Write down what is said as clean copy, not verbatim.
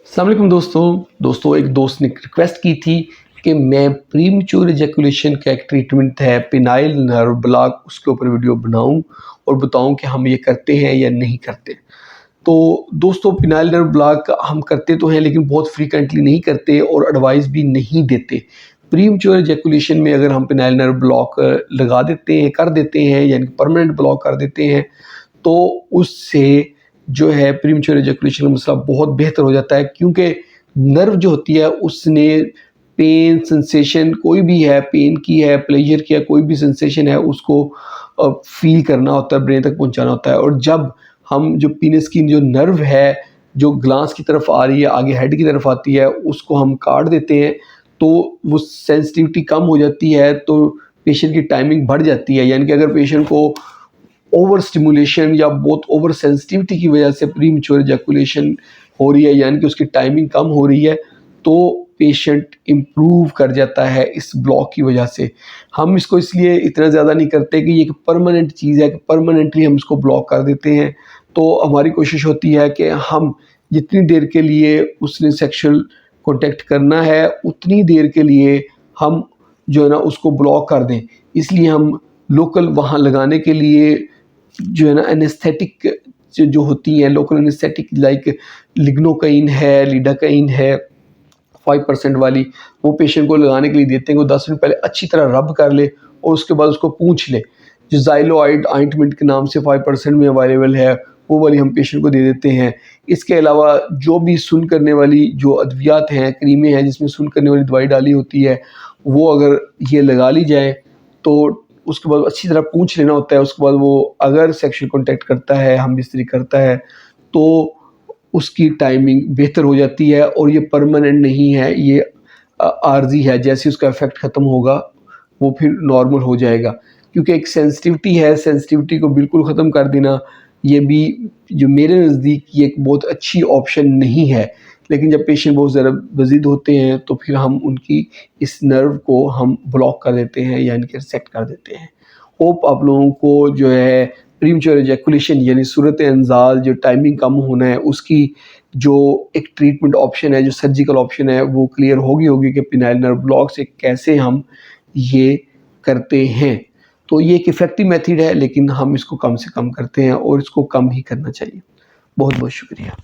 अस्सलाम वालेकुम दोस्तों एक दोस्त ने रिक्वेस्ट की थी कि मैं प्रीमेच्योर एजैकुलेशन का एक ट्रीटमेंट है पेनाइल नर्व ब्लॉक उसके ऊपर वीडियो बनाऊं और बताऊं कि हम ये करते हैं या नहीं करते। तो दोस्तों पेनाइल नर्व ब्लॉक हम करते तो हैं लेकिन बहुत फ्रीक्वेंटली नहीं करते और एडवाइस भी नहीं देते। प्रीमेच्योर एजैकुलेशन में अगर हम पेनाइल नर्व ब्लॉक लगा देते हैं कर देते हैं यानी परमानेंट ब्लॉक कर देते हैं तो उससे जो है प्रीमेच्योर एजैकुलेशन का मसला बहुत बेहतर हो जाता है, क्योंकि नर्व जो होती है उसने पेन सेंसेशन कोई भी है, पेन की है, प्लेजर की है, कोई भी सेंसेशन है उसको फील करना होता है, ब्रेन तक पहुंचाना होता है। और जब हम जो पीनस की जो नर्व है जो ग्लांस की तरफ आ रही है, आगे हेड की तरफ आती है, उसको हम काट देते हैं तो वो सेंसिटिविटी कम हो जाती है, तो पेशेंट की टाइमिंग बढ़ जाती है। यानी कि अगर पेशेंट को ओवर स्टिमुलेशन या बहुत ओवर सेंसिटिविटी की वजह से प्रीमेच्योर एजैकुलेशन हो रही है यानी कि उसकी टाइमिंग कम हो रही है, तो पेशेंट इम्प्रूव कर जाता है इस ब्लॉक की वजह से। हम इसको इसलिए इतना ज़्यादा नहीं करते कि ये एक परमानेंट चीज़ है कि परमानेंटली हम इसको ब्लॉक कर देते हैं। तो हमारी कोशिश होती है कि हम जितनी देर के लिए उसने सेक्सुअल कॉन्टैक्ट करना है उतनी देर के लिए हम जो है ना उसको ब्लॉक कर दें। इसलिए हम लोकल वहाँ लगाने के लिए जो है ना एनेस्थेटिक जो होती हैं लोकल एनेस्थेटिक लाइक लिग्नोकाइन है, लिडोकाइन है 5% वाली, वो पेशेंट को लगाने के लिए देते हैं। वो 10 मिनट पहले अच्छी तरह रब कर ले और उसके बाद उसको पूंछ ले। जो ज़ाइलोआइड ऑइंटमेंट के नाम से 5% में अवेलेबल है वो वाली हम पेशेंट को दे देते हैं। इसके अलावा जो भी सुन करने वाली जो अद्वियात हैं, क्रीमें हैं जिसमें सुन करने वाली दवाई डाली होती है, वो अगर ये लगा ली जाए तो उसके बाद अच्छी तरह पूंछ लेना होता है। उसके बाद वो अगर सेक्सुअल कॉन्टैक्ट करता है, हम बिस्तरी करता है, तो उसकी टाइमिंग बेहतर हो जाती है और ये परमानेंट नहीं है, ये आर्जी है। जैसे उसका इफ़ेक्ट ख़त्म होगा वो फिर नॉर्मल हो जाएगा, क्योंकि एक सेंसिटिविटी है, सेंसिटिविटी को बिल्कुल ख़त्म कर देना ये भी जो मेरे नज़दीक ये एक बहुत अच्छी ऑप्शन नहीं है। लेकिन जब पेशेंट बहुत ज़्यादा बज़िद होते हैं तो फिर हम उनकी इस नर्व को हम ब्लॉक कर देते हैं यानी कि सेट कर देते हैं। होप आप लोगों को जो है प्रीमेच्योर एजैकुलेशन यानी सूरत-ए-इंज़ाल जो टाइमिंग कम होना है उसकी जो एक ट्रीटमेंट ऑप्शन है, जो सर्जिकल ऑप्शन है, वो क्लियर होगी कि पेनाइल नर्व ब्लॉक से कैसे हम ये करते हैं। तो ये एक इफ़ेक्टिव मेथड है लेकिन हम इसको कम से कम करते हैं और इसको कम ही करना चाहिए। बहुत-बहुत शुक्रिया।